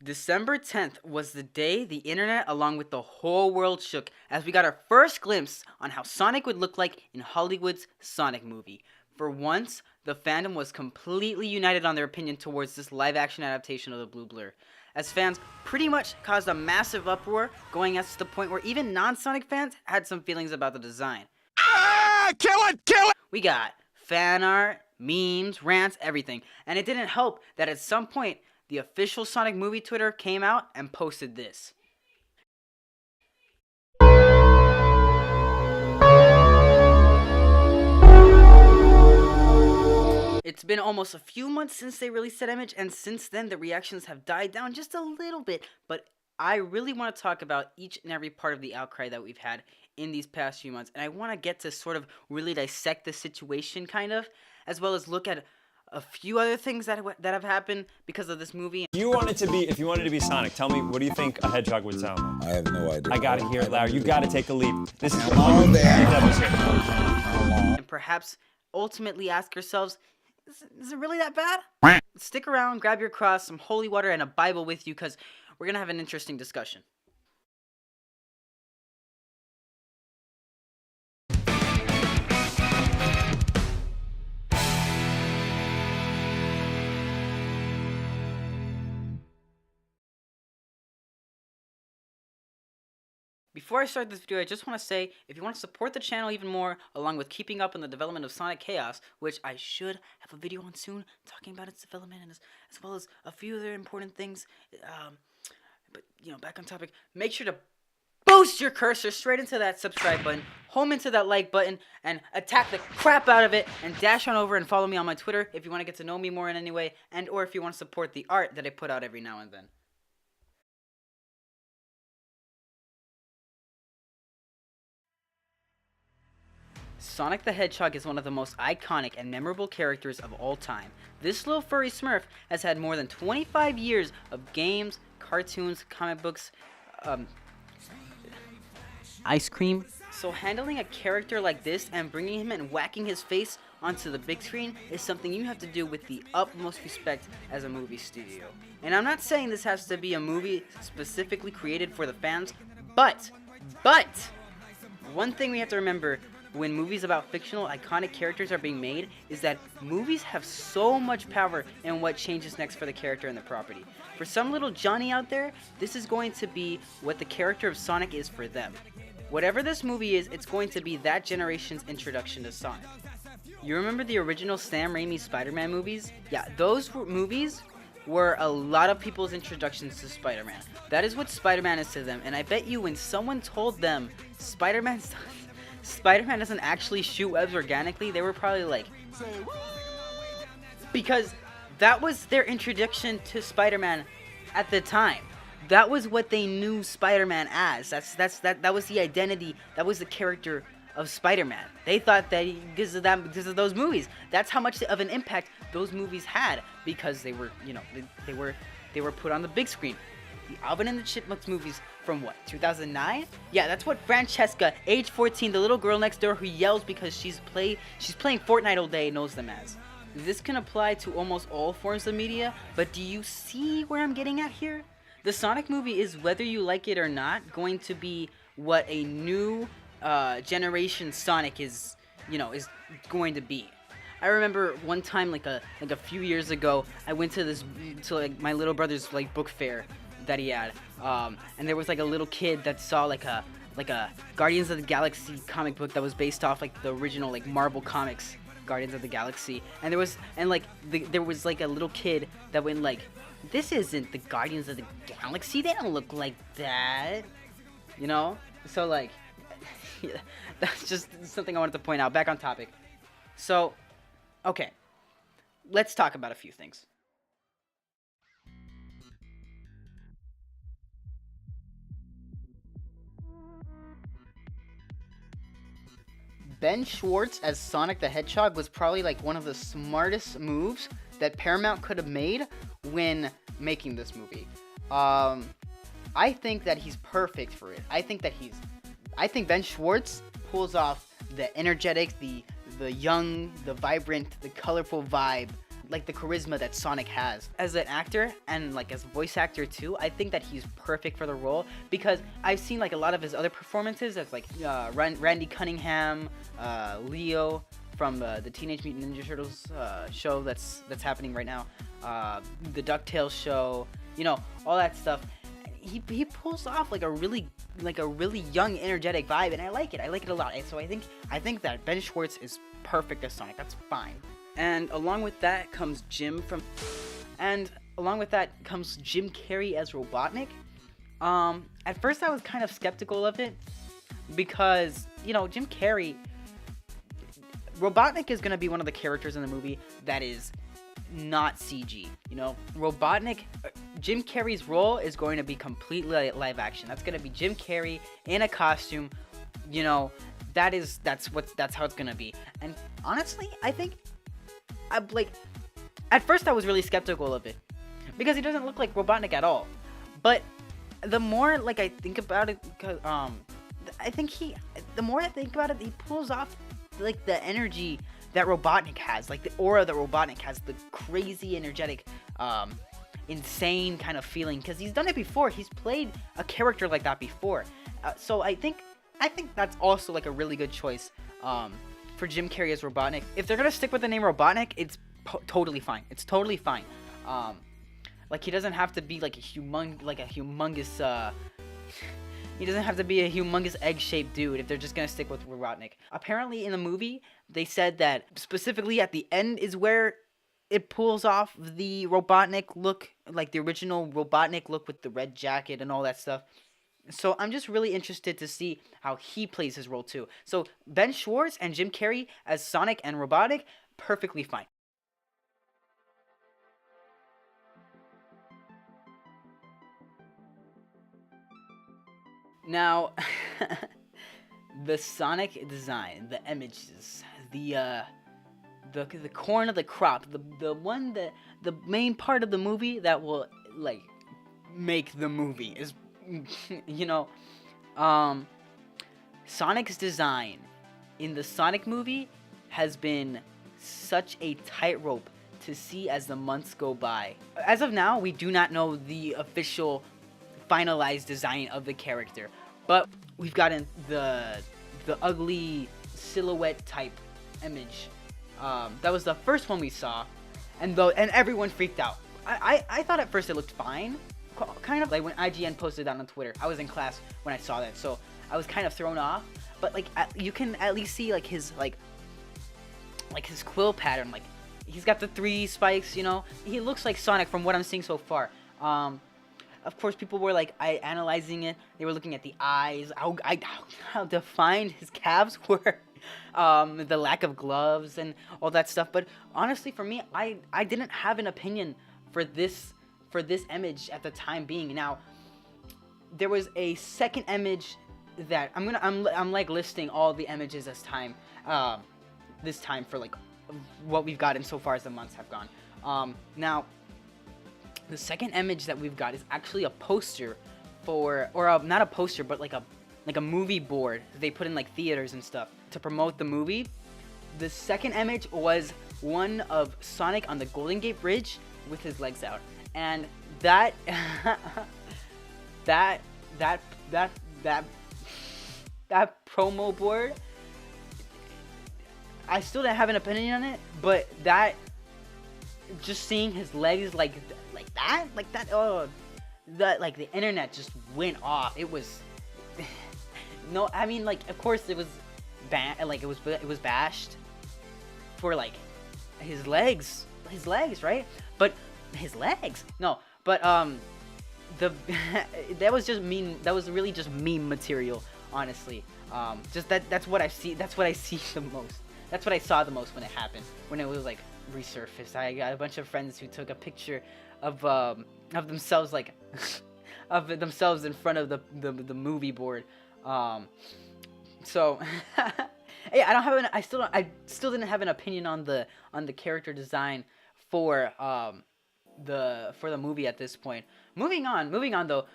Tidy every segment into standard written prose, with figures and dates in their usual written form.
December 10th was the day the internet along with the whole world shook as we got our first glimpse on how Sonic would look like in Hollywood's Sonic movie. For once, the fandom was completely united on their opinion towards this live-action adaptation of the Blue Blur, as fans pretty much caused a massive uproar, going us to the point where even non-Sonic fans had some feelings about the design. Kill it! Kill it! We got fan art, memes, rants, everything, and it didn't help that at some point, the official Sonic movie Twitter came out and posted this. It's been almost a few months since they released that image, and since then the reactions have died down just a little bit, but I really want to talk about each and every part of the outcry that we've had in these past few months, and I want to get to sort of really dissect the situation kind of, as well as look at a few other things that have happened because of this movie. If you wanted to be Sonic, tell me, what do you think a hedgehog would sound like? I have no idea. I gotta hear it, Larry. You gotta take a leap. This is long there. And perhaps ultimately ask yourselves, is it really that bad? Stick around, grab your cross, some holy water, and a Bible with you, because we're gonna have an interesting discussion. Before I start this video, I just want to say, if you want to support the channel even more, along with keeping up on the development of Sonic Chaos, which I should have a video on soon, talking about its development, and as well as a few other important things, but, back on topic, make sure to boost your cursor straight into that subscribe button, home into that like button, and attack the crap out of it, and dash on over and follow me on my Twitter if you want to get to know me more in any way, and or if you want to support the art that I put out every now and then. Sonic the Hedgehog is one of the most iconic and memorable characters of all time. This little furry smurf has had more than 25 years of games, cartoons, comic books, ice cream. So handling a character like this and bringing him and whacking his face onto the big screen is something you have to do with the utmost respect as a movie studio. And I'm not saying this has to be a movie specifically created for the fans, but one thing we have to remember when movies about fictional, iconic characters are being made is that movies have so much power in what changes next for the character and the property. For some little Johnny out there, this is going to be what the character of Sonic is for them. Whatever this movie is, it's going to be that generation's introduction to Sonic. You remember the original Sam Raimi Spider-Man movies? Yeah, those movies were a lot of people's introductions to Spider-Man. That is what Spider-Man is to them, and I bet you when someone told them Spider-Man doesn't actually shoot webs organically, they were probably like, because that was their introduction to Spider-Man at the time. That was what they knew Spider-Man as. That was the identity. That was the character of Spider-Man. They thought that because of those movies. That's how much of an impact those movies had, because they were, they were put on the big screen. The Alvin and the Chipmunks movies from what, 2009? Yeah, that's what Francesca, age 14, the little girl next door who yells because she's playing Fortnite all day, knows them as. This can apply to almost all forms of media, but do you see where I'm getting at here? The Sonic movie is, whether you like it or not, going to be what a new generation Sonic is going to be. I remember one time, like a few years ago, I went to my little brother's book fair that he had, and there was a little kid that saw like a Guardians of the Galaxy comic book that was based off the original Marvel Comics Guardians of the Galaxy, and there was a little kid that went this isn't the Guardians of the Galaxy, they don't look like that, so yeah, that's just something I wanted to point out. Back on topic. So okay, let's talk about a few things. Ben Schwartz as Sonic the Hedgehog was probably one of the smartest moves that Paramount could have made when making this movie. I think that he's perfect for it. I think Ben Schwartz pulls off the energetic, the young, the vibrant, the colorful vibe like the charisma that Sonic has as an actor and like as a voice actor too. I think that he's perfect for the role because I've seen like a lot of his other performances as like Randy Cunningham, Leo from the Teenage Mutant Ninja Turtles show that's happening right now, the DuckTales show, you know, all that stuff. He pulls off like a really young, energetic vibe, and I like it. I like it a lot. And so I think that Ben Schwartz is perfect as Sonic. That's fine. And along with that comes Jim Carrey as Robotnik. At first I was kind of skeptical of it because, you know, Jim Carrey, Robotnik is going to be one of the characters in the movie that is not CG. You know, Robotnik, Jim Carrey's role is going to be completely live action. That's going to be Jim Carrey in a costume. You know, that's how it's going to be. And honestly, I think at first I was really skeptical of it because he doesn't look like Robotnik at all. But the more I think about it, the more I think about it, he pulls off like the energy that Robotnik has, like the aura that Robotnik has, the crazy, energetic, insane kind of feeling. Because he's done it before. He's played a character like that before. So I think that's also like a really good choice for Jim Carrey as Robotnik. If they're gonna stick with the name Robotnik, it's totally fine. It's totally fine. Like he doesn't have to be like a humongous. He doesn't have to be a humongous egg-shaped dude if they're just gonna stick with Robotnik. Apparently in the movie, they said that specifically at the end is where it pulls off the Robotnik look, like the original Robotnik look with the red jacket and all that stuff. So I'm just really interested to see how he plays his role too. So Ben Schwartz and Jim Carrey as Sonic and Robotnik, perfectly fine. Now, the Sonic design, the images, the corn of the crop, the main part of the movie that will like make the movie is, you know, Sonic's design in the Sonic movie has been such a tightrope to see as the months go by. As of now, we do not know the official finalized design of the character, but we've gotten the ugly silhouette type image. That was the first one we saw, and everyone freaked out. I thought at first it looked fine, kind of like when IGN posted that on Twitter. I was in class when I saw that, so I was kind of thrown off. But like you can at least see like his his quill pattern. Like he's got the 3 spikes. You know, he looks like Sonic from what I'm seeing so far. Of course, people were like analyzing it. They were looking at the eyes, how defined his calves were, the lack of gloves and all that stuff. But honestly, for me, I didn't have an opinion for this image at the time being. Now, there was a second image that I'm like listing all the images as time, this time for like what we've gotten so far as the months have gone. Now. The second image that we've got is actually a poster not a poster, but like a movie board that they put in like theaters and stuff to promote the movie. The second image was one of Sonic on the Golden Gate Bridge with his legs out, and that that promo board, I still didn't have an opinion on it, but that just seeing his legs like that, oh, like the internet just went off. It was no, I mean, like, of course it was it was bashed for like his legs, right? But his legs, no, but that was just mean. That was really just meme material, honestly. Just that's what I see the most. That's what I saw the most when it happened, when it was like resurfaced. I got a bunch of friends who took a picture of themselves, like of themselves in front of the movie board. So yeah, I still didn't have an opinion on the character design for the movie at this point. Moving on though,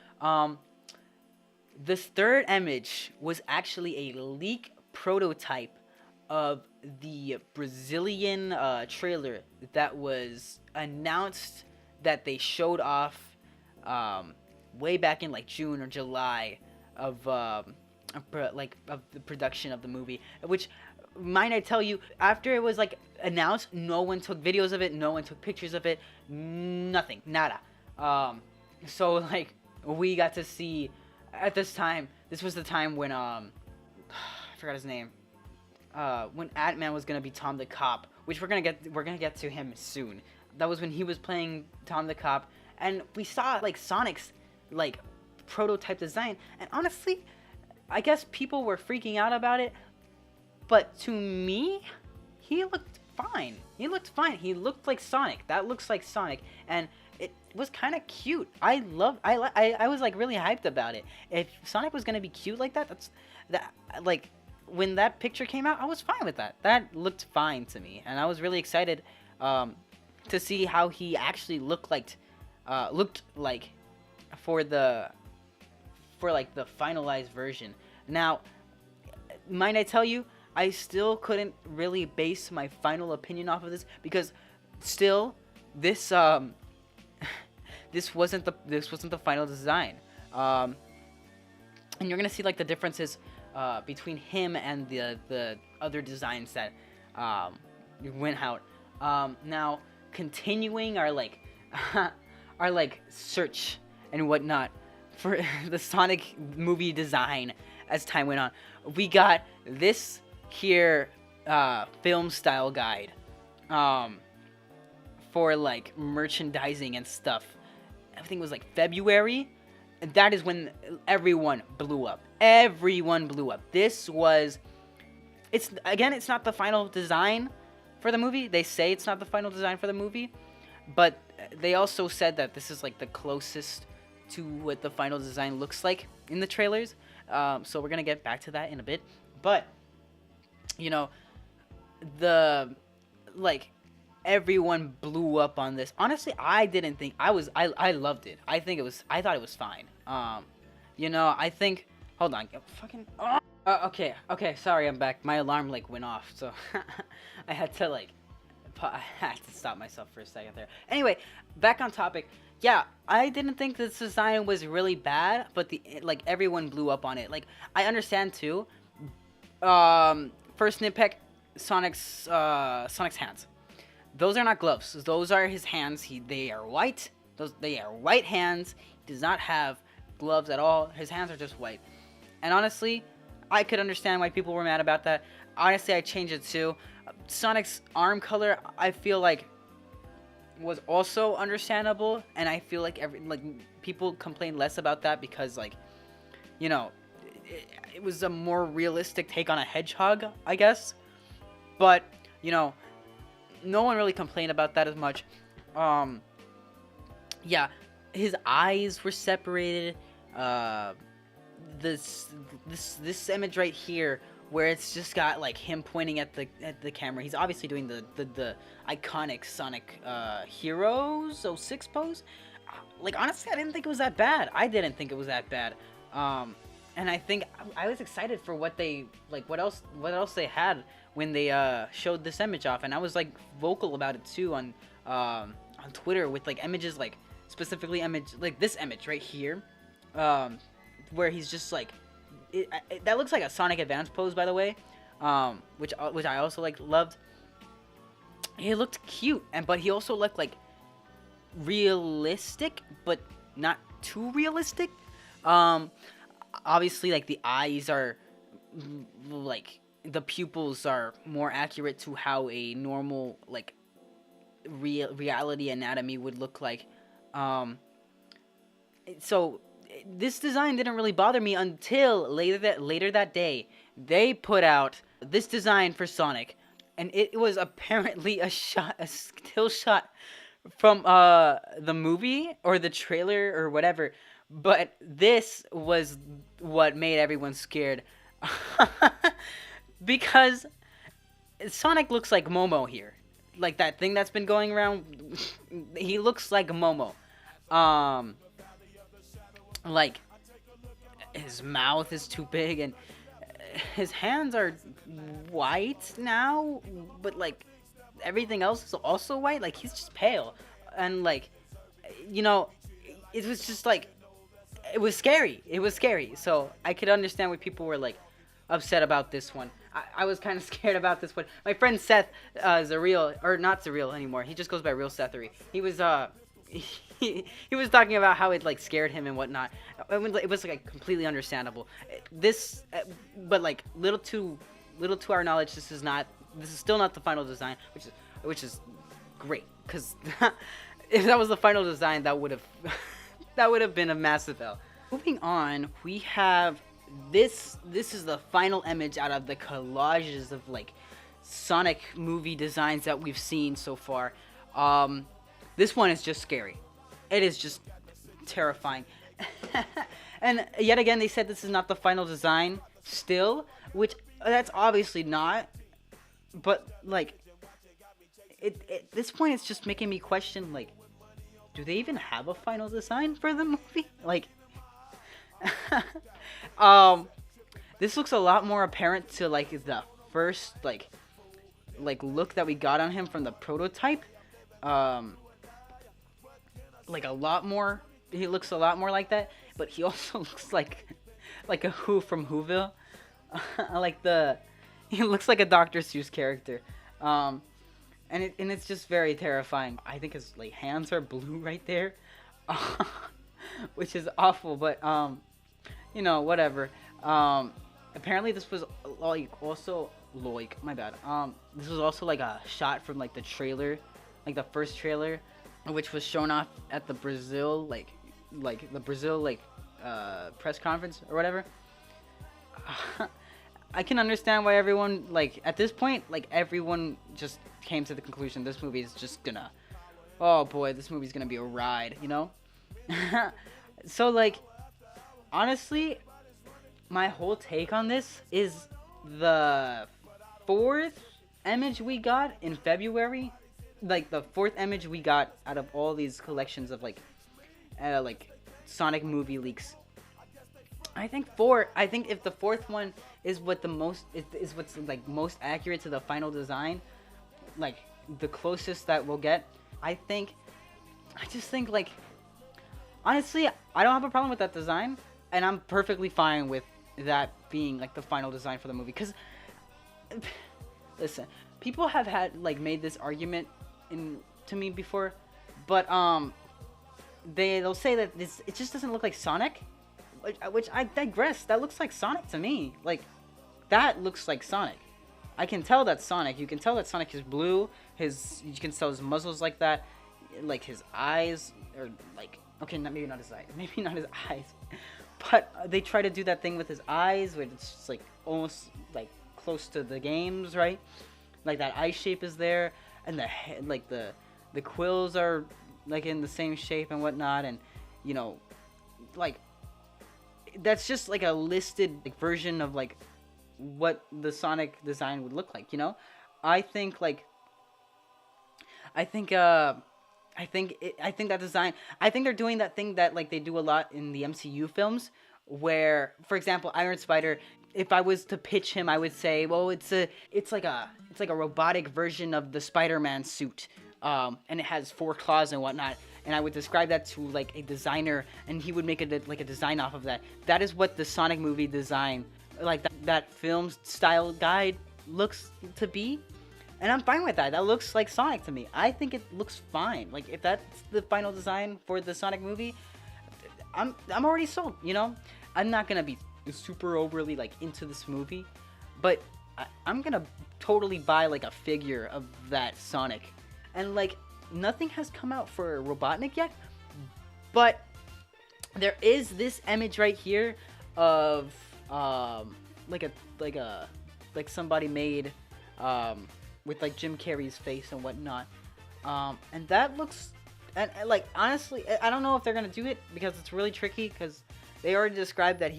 this third image was actually a leak prototype of the Brazilian trailer that was announced, that they showed off way back in like June or July of of the production of the movie, which, mind I tell you, after it was like announced, no one took videos of it, no one took pictures of it, nothing, nada. So like we got to see at this time. This was the time when I forgot his name. When Ant-Man was gonna be Tom the Cop, which we're gonna get to him soon. That was when he was playing Tom the Cop, and we saw like Sonic's like prototype design, and honestly, I guess people were freaking out about it, but to me, he looked fine. He looked like Sonic. That looks like Sonic, and it was kind of cute. I was like really hyped about it. If Sonic was gonna be cute like that, like when that picture came out, I was fine with that. That looked fine to me, and I was really excited to see how he actually looked like for like the finalized version. Now, mind I tell you, I still couldn't really base my final opinion off of this, because still this this wasn't the final design. And you're gonna see like the differences between him and the other designs that went out. Now, continuing our like our like search and whatnot for the Sonic movie design as time went on, we got this here film style guide for like merchandising and stuff. Everything was like February, and that is when everyone blew up. This was, it's not the final design for the movie. They say it's not the final design for the movie, but they also said that this is like the closest to what the final design looks like in the trailers. So we're gonna get back to that in a bit. But you know, everyone blew up on this. Honestly, I didn't think I loved it. I thought it was fine. You know, I think, hold on, okay, sorry, I'm back. My alarm like went off, so I had to stop myself for a second there. Anyway, back on topic. Yeah, I didn't think this design was really bad, but everyone blew up on it. Like, I understand too. First nitpick, Sonic's hands. Those are not gloves. Those are his hands. They are white. They are white hands. He does not have gloves at all. His hands are just white. And honestly, I could understand why people were mad about that. Honestly, I changed it too. Sonic's arm color, I feel like, was also understandable, and I feel like people complain less about that because, like, you know, it was a more realistic take on a hedgehog, I guess. But you know, no one really complained about that as much. Yeah, his eyes were separated. This image right here, where it's just got like him pointing at the camera. He's obviously doing the iconic Sonic Heroes 06 pose. Like, honestly, I didn't think it was that bad. And I think I was excited for what else they had when they showed this image off, and I was like vocal about it too on Twitter with like images, like specifically this image right here, where he's just like that looks like a Sonic Advance pose, by the way, which I also loved. He looked cute, but he also looked like realistic, but not too realistic. Obviously, like, the eyes are like, the pupils are more accurate to how a normal like reality anatomy would look like. So this design didn't really bother me until later that day they put out this design for Sonic, and it was apparently a still shot from the movie or the trailer or whatever. But this was what made everyone scared. Because Sonic looks like Momo here. Like that thing that's been going around. He looks like Momo. Like, his mouth is too big, and his hands are white now, but like everything else is also white. Like he's just pale, and like you know, it was just like it was scary. It was scary. So I could understand why people were like upset about this one. I was kind of scared about this one. My friend Seth, Zareel, or not Zareel anymore. He just goes by Real Sethery. He was he was talking about how it like scared him and whatnot. It was like completely understandable. This, but like little to our knowledge, this is still not the final design, which is great because if that was the final design, that would have that would have been a massive L. Moving on, we have this is the final image out of the collages of like Sonic movie designs that we've seen so far. This one is just scary. It is just terrifying. And yet again, they said this is not the final design still, which that's obviously not. But like, at this point, it's just making me question, like, do they even have a final design for the movie? Like, this looks a lot more apparent to like the first like look that we got on him from the prototype. Like a lot more. He looks a lot more like that, but he also looks like a Who from Whoville. He looks like a Dr. Seuss character. And it's just very terrifying. I think his like hands are blue right there, which is awful. But you know, whatever. Apparently this was like also like my bad. This was also like a shot from like the trailer, like the first trailer, which was shown off at the Brazil press conference or whatever. I can understand why everyone like at this point like everyone just came to the conclusion this movie is just gonna, oh boy, this movie's gonna be a ride, you know. So like honestly, my whole take on this is the fourth image we got in February, like the fourth image we got out of all these collections of like Sonic movie leaks. I think if the fourth one is what's like most accurate to the final design, like the closest that we'll get, I just think like honestly, I don't have a problem with that design, and I'm perfectly fine with that being like the final design for the movie. Cause listen, people have had like made this argument to me before, but they'll say that it just doesn't look like Sonic, which I digress. That looks like Sonic to me. Like that looks like Sonic. I can tell that's Sonic. You can tell that Sonic is blue. You can tell his muzzle's like that. Like his eyes are like, okay, maybe not his eyes, but they try to do that thing with his eyes, where it's just like almost like close to the games, right? Like that eye shape is there, and the quills are like in the same shape and whatnot, and you know, like that's just like a listed like version of like what the Sonic design would look like, you know. I think that design, I think they're doing that thing that like they do a lot in the MCU films, where for example Iron Spider, if I was to pitch him, I would say, well, it's like a robotic version of the Spider-Man suit, and it has 4 claws and whatnot, and I would describe that to like a designer, and he would make a design off of that. That is what the Sonic movie design, like that film style guide looks to be. And I'm fine with that. That looks like Sonic to me. I think it looks fine. Like if that's the final design for the Sonic movie, I'm already sold, you know? I'm not gonna be super overly like into this movie, but I'm gonna totally buy like a figure of that Sonic. And like nothing has come out for Robotnik yet, but there is this image right here of like somebody made with like Jim Carrey's face and whatnot, and that looks, and like honestly, I don't know if they're gonna do it because it's really tricky, because they already described that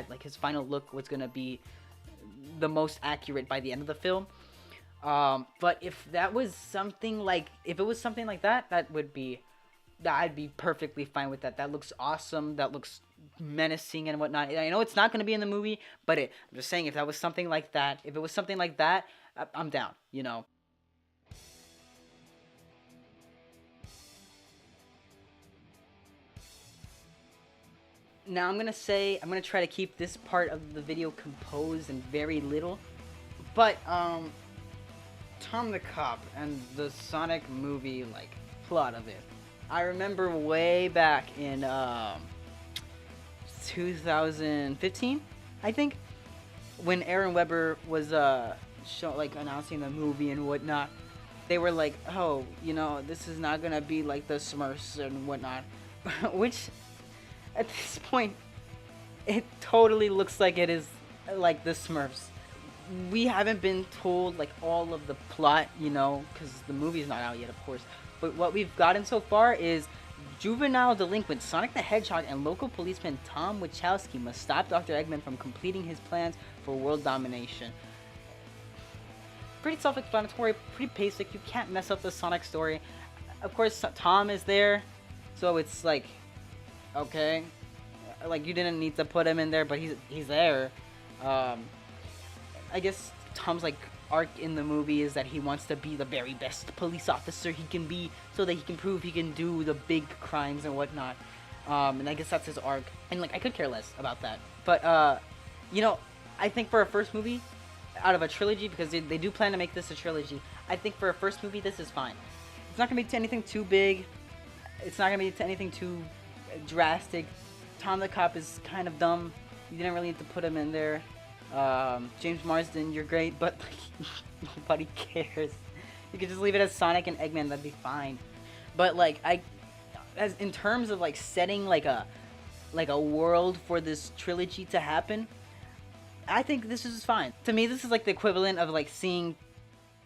like his final look was gonna be the most accurate by the end of the film. But if it was something like that, that would be I'd be perfectly fine with that. That looks awesome. That looks menacing and whatnot. I know it's not going to be in the movie, but I'm just saying, if that was something like that, if it was something like that, I'm down, you know. Now I'm going to try to keep this part of the video composed and very little, but, Tom the Cop and the Sonic movie, like, plot of it. I remember way back in 2015, I think, when Aaron Weber was announcing the movie and whatnot. They were like, oh, you know, this is not gonna be like the Smurfs and whatnot, which at this point it totally looks like it is like the Smurfs. We haven't been told like all of the plot, you know, because the movie's not out yet, of course. But what we've gotten so far is juvenile delinquent Sonic the Hedgehog and local policeman Tom Wachowski must stop Dr. Eggman from completing his plans for world domination. Pretty self-explanatory, pretty basic. You can't mess up the Sonic story. Of course, Tom is there, so it's like, okay, like you didn't need to put him in there, but he's there. I guess Tom's like arc in the movie is that he wants to be the very best police officer he can be, so that he can prove he can do the big crimes and whatnot. And I guess that's his arc. And like, I could care less about that. But you know, I think for a first movie out of a trilogy, because they do plan to make this a trilogy, I think for a first movie this is fine. It's not gonna be anything too big. It's not gonna be anything too drastic. Tom the Cop is kind of dumb. You didn't really need to put him in there. James Marsden, you're great, but like, nobody cares. You could just leave it as Sonic and Eggman, that'd be fine. But like, as in terms of like setting like a world for this trilogy to happen, I think this is fine. To me, this is like the equivalent of like seeing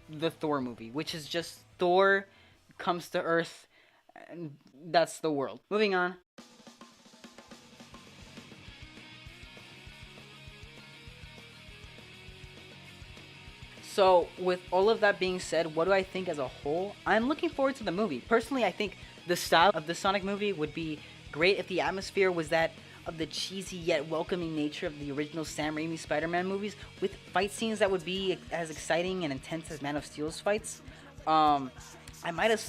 the Thor movie, which is just Thor comes to Earth, and that's the world. Moving on. So, with all of that being said, what do I think as a whole? I'm looking forward to the movie. Personally, I think the style of the Sonic movie would be great if the atmosphere was that of the cheesy yet welcoming nature of the original Sam Raimi Spider-Man movies, with fight scenes that would be as exciting and intense as Man of Steel's fights. I might have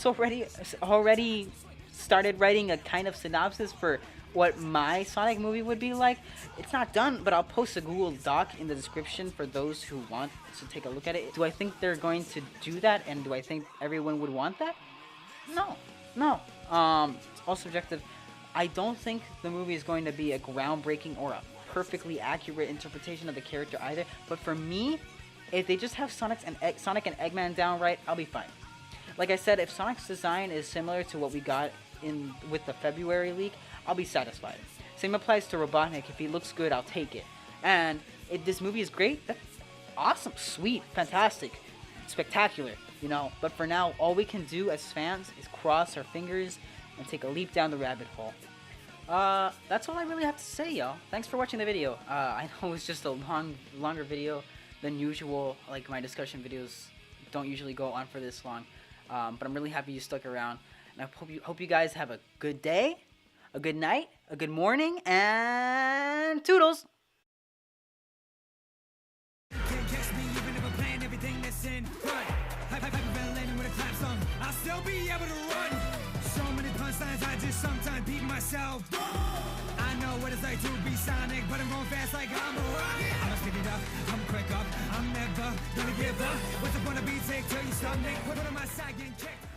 already started writing a kind of synopsis for what my Sonic movie would be like. It's not done, but I'll post a Google Doc in the description for those who want to take a look at it. Do I think they're going to do that, and do I think everyone would want that? No. It's all subjective. I don't think the movie is going to be a groundbreaking or a perfectly accurate interpretation of the character either, but for me, if they just have Sonic and Eggman down right, I'll be fine. Like I said, if Sonic's design is similar to what we got with the February leak, I'll be satisfied. Same applies to Robotnik. If he looks good, I'll take it. And if this movie is great, that's awesome, sweet, fantastic, spectacular, you know. But for now, all we can do as fans is cross our fingers and take a leap down the rabbit hole. That's all I really have to say, y'all. Thanks for watching the video. I know it was just a longer video than usual. Like, my discussion videos don't usually go on for this long. But I'm really happy you stuck around. And I hope you guys have a good day, a good night, a good morning, and toodles! Can't catch me even if I'm playing everything that's in front. Hyperventilating with a clap song, I'll still be able to run. So many punchlines, I just sometimes beat myself. I know what it's like to be Sonic, but I'm going fast like I'm a rocket. I'ma speed it up, I'm quick up, I'm never gonna give up. What's the point of being take till you stomach? Put it on my side, getting kicked.